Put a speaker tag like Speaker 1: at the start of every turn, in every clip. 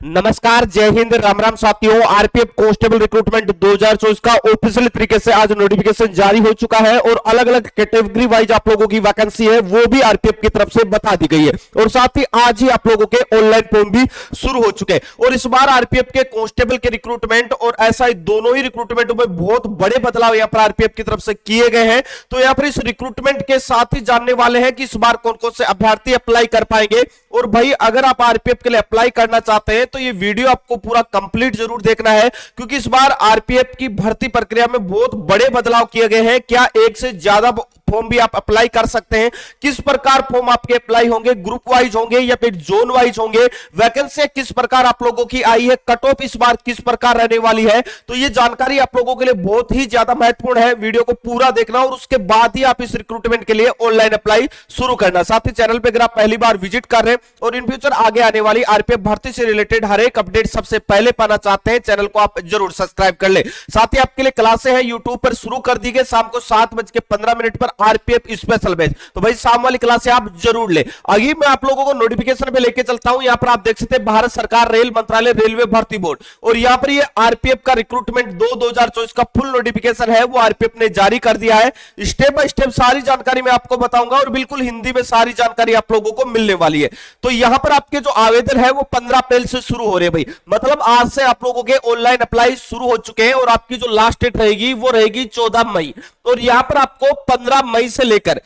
Speaker 1: नमस्कार, जय हिंद, राम राम साथियों। आरपीएफ कांस्टेबल रिक्रूटमेंट 2024 का ऑफिशियल तरीके से आज नोटिफिकेशन जारी हो चुका है और अलग अलग कैटेगरी वाइज आप लोगों की वैकेंसी है वो भी आरपीएफ की तरफ से बता दी गई है और साथ ही आज ही आप लोगों के ऑनलाइन फॉर्म भी शुरू हो चुके हैं। और इस बार आरपीएफ के कांस्टेबल के रिक्रूटमेंट और एसआई दोनों ही रिक्रूटमेंट में बहुत बड़े बदलाव यहाँ पर आरपीएफ की तरफ से किए गए हैं। तो यहाँ पर इस रिक्रूटमेंट के साथ ही जानने वाले हैं कि इस बार कौन कौन से अभ्यर्थी अप्लाई कर पाएंगे। और भाई अगर आप आरपीएफ के लिए अप्लाई करना चाहते हैं तो ये वीडियो आपको पूरा कंप्लीट जरूर देखना है, क्योंकि इस बार आरपीएफ की भर्ती प्रक्रिया में बहुत बड़े बदलाव किए गए हैं। क्या एक से ज्यादा फॉर्म भी आप अप्लाई कर सकते हैं, किस प्रकार फॉर्म आपके अप्लाई होंगे, ग्रुप वाइज होंगे या फिर जोन वाइज होंगे, वैकेंसी किस प्रकार आप लोगों की आई है, कट ऑफ इस बार किस प्रकार रहने वाली है, तो ये जानकारी आप लोगों के लिए बहुत ही ज्यादा महत्वपूर्ण है। वीडियो को पूरा देखना और उसके बाद ही आप इस रिक्रूटमेंट के लिए ऑनलाइन अप्लाई शुरू करना। साथ ही चैनल पर अगर आप पहली बार विजिट कर रहे हैं और इन फ्यूचर आगे आने वाली आरपीएफ भर्ती से रिलेटेड हर एक अपडेट सबसे पहले पाना चाहते हैं, चैनल को आप जरूर सब्सक्राइब कर ले। साथ ही आपके लिए क्लासें हैं यूट्यूब पर शुरू कर दी गई शाम को 7:15 पर आरपीएफ स्पेशल बैच, तो भाई शाम वाली क्लासें आप जरूर ले। आगे मैं आप लोगों को नोटिफिकेशन पे लेके चलता हूं। यहां पर आप देख सकते हैं भारत सरकार रेल मंत्रालय रेलवे भर्ती बोर्ड और यहां पर ये आरपीएफ का रिक्रूटमेंट 2024 का फुल नोटिफिकेशन है वो आरपीएफ ने जारी कर दिया है। स्टेप बाय स्टेप सारी जानकारी मैं आपको बताऊंगा और बिल्कुल हिंदी में सारी जानकारी आप लोगों को मिलने वाली है। तो यहां पर आपके जो आवेदन है वो 15 अप्रैल से शुरू हो रहे हैं भाई, मतलब आज से आप लोगों के ऑनलाइन अप्लाई शुरू हो चुके हैं और आपकी जो लास्ट डेट रहेगी वो रहेगी 14 मई। और यहां पर आपको 15 मई से लेकर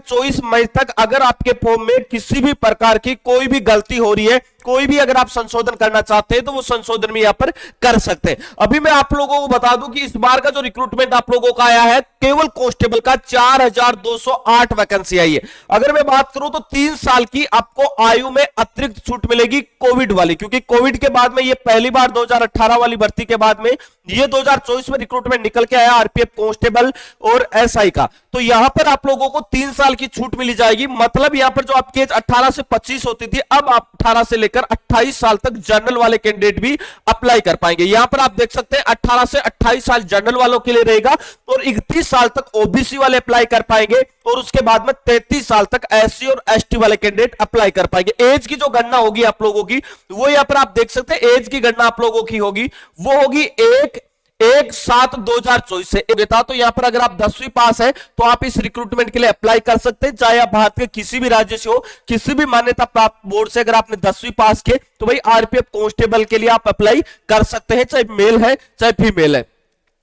Speaker 1: 24 मई तक अगर आपके फॉर्म में किसी भी प्रकार की कोई भी गलती हो रही है, कोई भी अगर आप संशोधन करना चाहते हैं तो वो संशोधन भी यहां पर कर सकते हैं। अभी मैं आप लोगों को बता दूं कि इस बार का जो रिक्रूटमेंट आप लोगों का आया है केवल कांस्टेबल का 4208 वैकेंसी आई है। अगर मैं बात करूं तो 3 साल की आपको आयु में अतिरिक्त छूट मिलेगी कोविड वाली, क्योंकि कोविड के बाद में ये पहली बार 2018 वाली भर्ती के बाद में ये 2024 में रिक्रूटमेंट निकल के आया आरपीएफ कांस्टेबल और एसआई का। तो यहां पर आप लोगों को 3 साल की छूट मिली जाएगी, मतलब यहां पर जो आपकी एज 18 से 25 होती थी अब आप 18 से लेकर 28 साल तक जनरल वाले कैंडिडेट भी अप्लाई कर पाएंगे। यहां पर आप देख सकते हैं 18 से 28 साल जनरल वालों के लिए रहेगा और 31 साल तक ओबीसी वाले अप्लाई कर पाएंगे और उसके बाद में 33 साल तक एससी और एसटी वाले कैंडिडेट अप्लाई कर पाएंगे। एज की जो गणना होगी आप लोगों की वो यहां पर आप देख सकते हैं, एज की गणना आप लोगों की होगी वो होगी 1/7/2024 से देता। तो यहां पर अगर आप 10वीं पास है तो आप इस रिक्रूटमेंट के लिए अप्लाई कर सकते हैं, चाहे आप भारत के किसी भी राज्य से हो, किसी भी मान्यता प्राप्त बोर्ड से अगर आपने 10वीं पास किए तो भाई आरपीएफ कांस्टेबल के लिए आप अप्लाई कर सकते हैं, चाहे मेल है चाहे फीमेल है।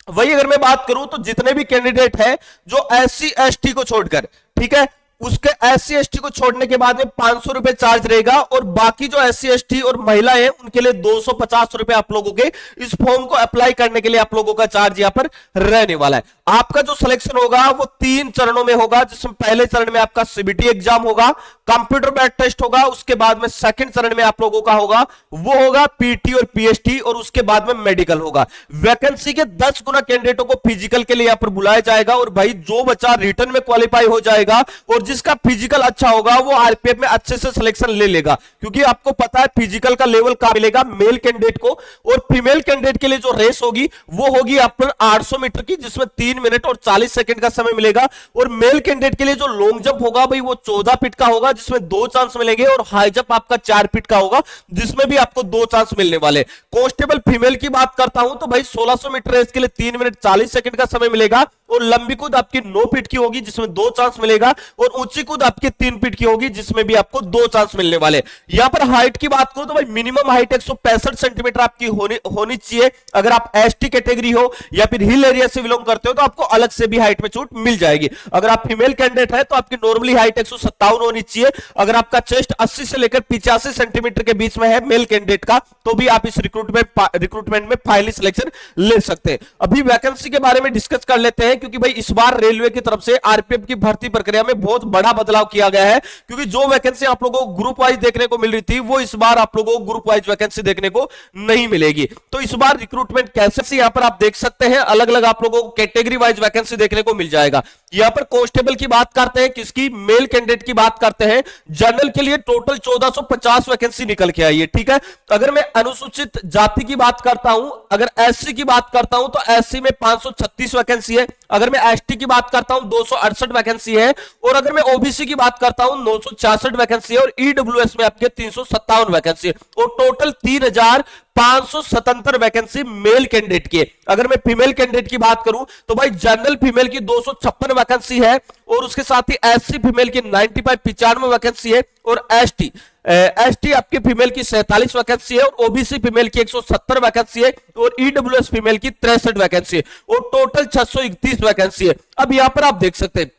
Speaker 1: वही अगर मैं बात करूं तो जितने भी कैंडिडेट है जो एससी एसटी को छोड़कर, ठीक है, उसके एससी एसटी को छोड़ने के बाद में 500 रुपए चार्ज रहेगा और बाकी जो एससी एसटी और महिलाएं हैं उनके लिए 250 रुपए आप लोगों के इस फॉर्म को अप्लाई करने के लिए आप लोगों का चार्ज यहां पर रहने वाला है। आपका जो सिलेक्शन होगा वो 3 चरणों में होगा, जिसमें पहले चरण में आपका सीबीटी एग्जाम होगा, कंप्यूटर बेस्ड टेस्ट होगा, उसके बाद में सेकंड चरण में आप लोगों का होगा वो होगा पीटी और पीएचटी और उसके बाद में मेडिकल होगा। वैकेंसी के 10 गुना कैंडिडेटों को फिजिकल के लिए यहां पर बुलाया जाएगा और भाई जो बच्चा रिटर्न में क्वालिफाई हो जाएगा और जिसका फिजिकल अच्छा होगा वो आरपीएफ में अच्छे से सिलेक्शन ले लेगा, क्योंकि आपको पता है फिजिकल का लेवल कहां मिलेगा मेल कैंडिडेट को। और फीमेल कैंडिडेट के लिए जो रेस होगी वो होगी आपको 800 मीटर की, जिसमें 3 मिनट और 40 सेकंड का समय मिलेगा। और मेल कैंडिडेट के लिए जो लॉन्ग जंप होगा भाई वो 14 फीट का होगा, जिसमें 2 चांस मिलेंगे और हाई जंप आपका 4 फीट का होगा, जिसमें भी आपको 2 चांस मिलने वाले। कांस्टेबल फीमेल की बात करता हूं तो भाई 1600 मीटर रेस के लिए 3 मिनट 40 सेकंड का समय मिलेगा और लंबी कूद आपकी 9 फीट की होगी जिसमें 2 चांस मिलेगा और ऊंची कूद आपकी 3 फीट की होगी जिसमें भी आपको 2 चांस मिलने वाले। यहां पर हाइट की बात करूं तो भाई मिनिमम हाइट 165 सेंटीमीटर आपकी होनी चाहिए। अगर आप एसटी कैटेगरी हो या फिर हिल एरिया से बिलोंग करते हो तो आपको अलग से भी हाइट में छूट मिल जाएगी। अगर आप फीमेल कैंडिडेट है तो आपकी नॉर्मली हाइट 157 होनी चाहिए। अगर आपका चेस्ट 80 से लेकर 85 सेंटीमीटर के बीच में है मेल कैंडिडेट का तो भी आप इस रिक्रूटमेंट में फाइनली सिलेक्शन ले सकते हैं। अभी वैकेंसी के बारे में डिस्कस कर लेते हैं, क्योंकि भाई इस बार रेलवे की तरफ से आरपीएफ की भर्ती प्रक्रिया में बहुत बड़ा बदलाव किया गया है, क्योंकि जो वैकेंसी आप लोगों को ग्रुप वाइज देखने को मिल रही थी वो इस बार आप लोगों को ग्रुप वाइज वैकेंसी देखने को नहीं मिलेगी। तो इस बार रिक्रूटमेंट कैसे यहां पर आप देख सकते हैं अलग अलग आप लोगों को कैटेगरी वाइज वैकेंसी देखने को मिल जाएगा। यहां पर कांस्टेबल की बात करते हैं, किसकी, मेल कैंडिडेट की बात करते हैं। जनरल के लिए टोटल 1450 वैकेंसी निकल के आई है, ठीक है। अगर मैं अनुसूचित जाति की बात करता हूं, अगर एससी की बात करता हूं तो एससी में 536 वैकेंसी है, अगर मैं एसटी की बात करता हूं 268 वैकेंसी है, और अगर मैं ओबीसी की बात करता हूं 966 वैकेंसी है, और ईडब्ल्यूएस में आपके 357 वैकेंसी है, और टोटल 3577 वैकेंसी मेल कैंडिडेट की है। अगर मैं फीमेल कैंडिडेट की बात करूं तो भाई जनरल फीमेल की 256 वैकेंसी है, और उसके साथ ही एससी फीमेल की 95 वैकेंसी है, और एसटी आपके फीमेल की 47 वैकेंसी है, और ओबीसी फीमेल की 170 वैकेंसी है, और ईडब्ल्यूएस फीमेल की 63 वैकेंसी है, और टोटल 631 वैकेंसी है। अब यहां पर आप देख सकते हैं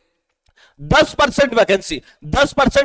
Speaker 1: 10%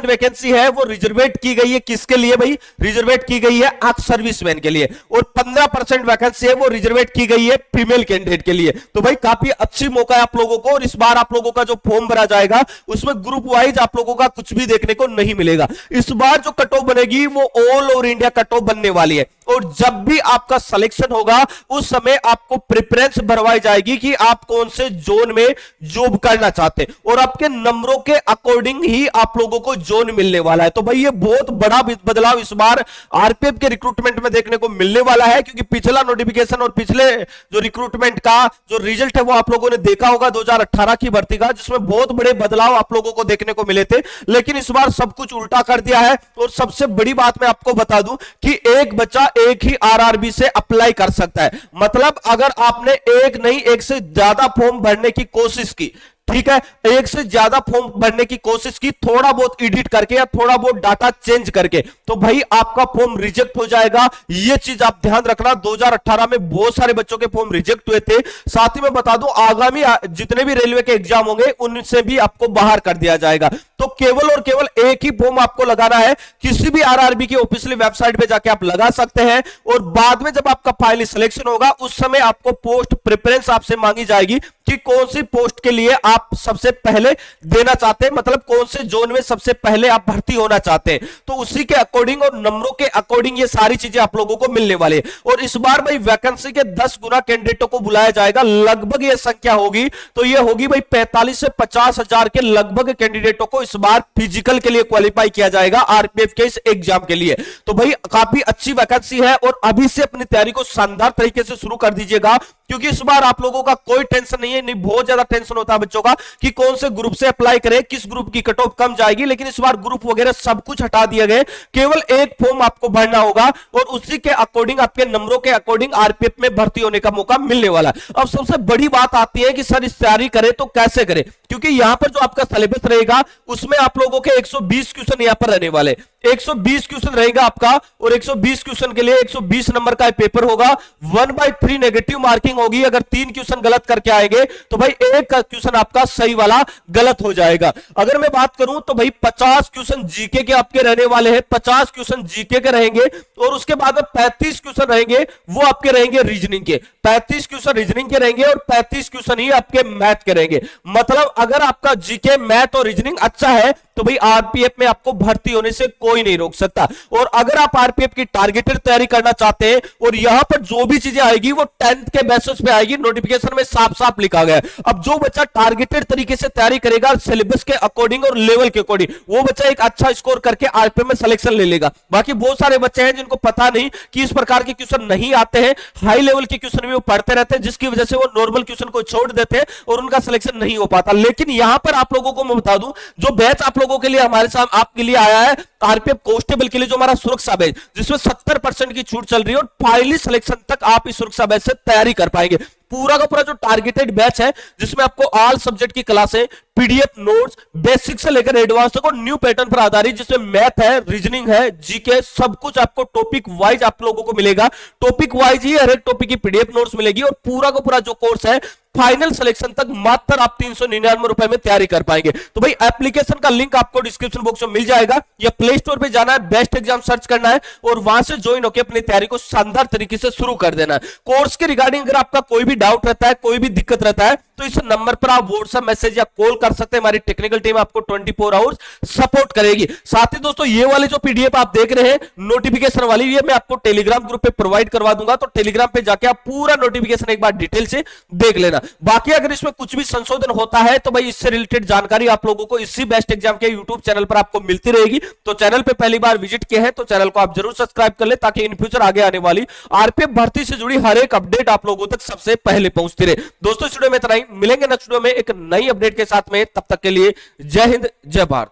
Speaker 1: वैकेंसी है वो रिजर्वेट की गई है। किसके लिए भाई? रिजर्वेट की गई है एक्स सर्विसमैन के लिए, और 15% वैकेंसी है वो रिजर्वेट की गई है फीमेल कैंडिडेट के लिए। तो भाई काफी अच्छी मौका है आप लोगों को, और इस बार आप लोगों का जो फॉर्म भरा जाएगा उसमें ग्रुप वाइज आप लोगों का कुछ भी देखने को नहीं मिलेगा। इस बार जो कट ऑफ बनेगी वो all over India cut off बनने वाली है, और जब भी आपका सिलेक्शन होगा उस समय आपको प्रेफरेंस भरवाई जाएगी कि आप कौन से जोन में जॉब करना चाहते हैं, और आपके नंबरों के अकॉर्डिंग ही आप लोगों को जोन मिलने वाला है। तो भाई ये बहुत बड़ा बदलाव इस बार आरपीएफ के रिक्रूटमेंट में देखने को मिलने वाला है, क्योंकि पिछला नोटिफिकेशन और पिछले जो रिक्रूटमेंट का जो रिजल्ट है वो आप लोगों ने देखा होगा 2018 की भर्ती का, जिसमें बहुत बड़े बदलाव आप लोगों को देखने को मिले थे। लेकिन इस बार सब कुछ उल्टा कर दिया है, और सबसे बड़ी बात मैं आपको बता दूं कि एक बच्चा एक ही आरआरबी से अप्लाई कर सकता है। मतलब अगर आपने एक नहीं एक से ज्यादा फॉर्म भरने की कोशिश की, ठीक है, एक से ज्यादा फॉर्म भरने की कोशिश की, थोड़ा बहुत एडिट करके या थोड़ा बहुत डाटा चेंज करके, तो भाई आपका फॉर्म रिजेक्ट हो जाएगा। ये चीज आप ध्यान रखना। 2018 में बहुत सारे बच्चों के फॉर्म रिजेक्ट हुए थे। साथ ही मैं बता दूं आगामी जितने भी रेलवे के एग्जाम होंगे उनसे भी आपको बाहर कर दिया जाएगा। तो केवल और केवल एक ही फॉर्म आपको लगाना है, किसी भी आरआरबी की ऑफिशियल वेबसाइट पे जाके आप लगा सकते हैं, और बाद में जब आपका फाइनल सिलेक्शन होगा उस समय आपको पोस्ट प्रेफरेंस आपसे मांगी जाएगी कि कौन सी पोस्ट के लिए आप सबसे पहले देना चाहते हैं, मतलब कौन से जोन में सबसे पहले आप भर्ती होना चाहते हैं। तो उसी के अकॉर्डिंग और नंबरों के अकॉर्डिंग ये सारी चीजें आप लोगों को मिलने वाली है। और इस बार भाई वैकेंसी के 10 गुना कैंडिडेटों को बुलाया जाएगा। लगभग ये संख्या होगी तो ये होगी भाई 45 से 50 हजार के लगभग कैंडिडेटों को इस बार फिजिकल के लिए क्वालिफाई किया जाएगा आरपीएफ के इस एग्जाम के लिए। तो भाई काफी अच्छी वैकेंसी है, और अभी से अपनी तैयारी को शानदार तरीके से शुरू कर दीजिएगा, क्योंकि इस बार आप लोगों का कोई टेंशन नहीं है। नहीं, बहुत ज्यादा टेंशन होता है बच्चों का कि कौन से ग्रुप से अप्लाई करें, किस ग्रुप की कट ऑफ कम जाएगी, लेकिन इस बार ग्रुप वगैरह सब कुछ हटा दिए गए। केवल एक फॉर्म आपको भरना होगा, और उसी के अकॉर्डिंग आपके नंबरों के अकॉर्डिंग आरपीएफ में भर्ती होने का मौका मिलने वाला है। अब सबसे बड़ी बात आती है कि सर इस तैयारी करें तो कैसे करें, क्योंकि यहां पर जो आपका सिलेबस रहेगा उसमें आप लोगों के 120 क्वेश्चन यहां पर रहने वाले, 120 क्वेश्चन रहेगा आपका, और 120 क्वेश्चन के लिए 120 नंबर का पेपर होगा। 1/3 नेगेटिव मार्किंग होगी। अगर 3 क्वेश्चन गलत करके आएंगे तो भाई एक क्वेश्चन आपका सही वाला गलत हो जाएगा। अगर मैं बात करूं तो भाई 50 क्वेश्चन जीके के आपके रहने वाले हैं, 50 क्वेश्चन जीके के रहेंगे, और उसके बाद में 35 क्वेश्चन रहेंगे वो आपके रहेंगे रीजनिंग के, 35 क्वेश्चन रीजनिंग के रहेंगे, और 35 क्वेश्चन ही आपके मैथ के रहेंगे। मतलब अगर आपका जीके, मैथ और रीजनिंग अच्छा है तो भाई आरपीएफ में आपको भर्ती होने से कोई नहीं रोक सकता। और अगर आप आरपीएफ की टारगेटेड तैयारी करना चाहते हैं, और यहां पर जो भी चीजें आएगी वो 10th के बेसिस पे आएगी, नोटिफिकेशन में साफ साफ लिखा गया है। अब जो बच्चा टारगेटेड तरीके से तैयारी करेगा सिलेबस के अकॉर्डिंग और लेवल के अकॉर्डिंग, वो बच्चा एक अच्छा स्कोर करके आरपीएफ में सिलेक्शन ले लेगा। बाकी बहुत सारे बच्चे हैं जिनको पता नहीं कि इस प्रकार के क्वेश्चन नहीं आते हैं, हाई लेवल के क्वेश्चन भी वो पढ़ते रहते हैं, जिसकी वजह से वो नॉर्मल क्वेश्चन को छोड़ देते हैं और उनका सिलेक्शन नहीं हो पाता। लेकिन यहां पर आप लोगों को मैं बता दूं, जो बैच आप लोगों के लिए हमारे साथ आपके लिए आया है आरपीएफ कांस्टेबल के लिए, जो हमारा सुरक्षा बैच, जिसमें 70% की छूट चल रही है, और फाइनली सिलेक्शन तक आप इस सुरक्षा बैच से तैयारी कर पाएंगे। पूरा का पूरा जो टारगेटेड बैच है, जिसमें आपको ऑल सब्जेक्ट की क्लासें, पीडीएफ नोट्स, बेसिक से लेकर एडवांस तक, और न्यू पैटर्न पर आधारित, जिसमें मैथ है, रीजनिंग है, जीके, सब कुछ आपको टॉपिक वाइज आप लोगों को मिलेगा। टॉपिक वाइज ही हर एक टॉपिक की पीडीएफ नोट्स मिलेगी, और पूरा का पूरा जो कोर्स है फाइनल सिलेक्शन तक मात्र आप 399 रुपए में तैयारी कर पाएंगे। तो भाई एप्लीकेशन का लिंक आपको डिस्क्रिप्शन बॉक्स में मिल जाएगा, या प्ले स्टोर पे जाना है, बेस्ट एग्जाम सर्च करना है, और वहां से ज्वाइन होकर अपनी तैयारी को शानदार तरीके से शुरू कर देना है। कोर्स के रिगार्डिंग अगर आपका कोई भी डाउट रहता है, कोई भी दिक्कत रहता है, तो इस नंबर पर आप व्हाट्सएप मैसेज या कॉल कर सकते हैं। हमारी टेक्निकल टीम आपको 24 आवर्स सपोर्ट करेगी। साथ ही दोस्तों ये वाली जो पीडीएफ आप देख रहे हैं नोटिफिकेशन वाली, ये मैं आपको टेलीग्राम ग्रुप पे प्रोवाइड करवा दूंगा, तो टेलीग्राम पे जाके आप पूरा नोटिफिकेशन एक बार डिटेल से देख लेना। बाकी अगर इसमें कुछ भी संशोधन होता है तो भाई इससे रिलेटेड जानकारी आप लोगों को इसी बेस्ट एग्जाम के यूट्यूब चैनल पर आपको मिलती रहेगी। तो चैनल पे पहली बार विजिट किए हैं तो चैनल को आप जरूर सब्सक्राइब कर ले, ताकि इन फ्यूचर आगे आने वाली आरपीएफ भर्ती से जुड़ी हर एक अपडेट आप लोगों तक सबसे पहले पहुंचती रहे। दोस्तों इस वीडियो में इतना ही। मिलेंगे नेक्स्ट वीडियो में एक नई अपडेट के साथ में, तब तक के लिए जय हिंद जय भारत।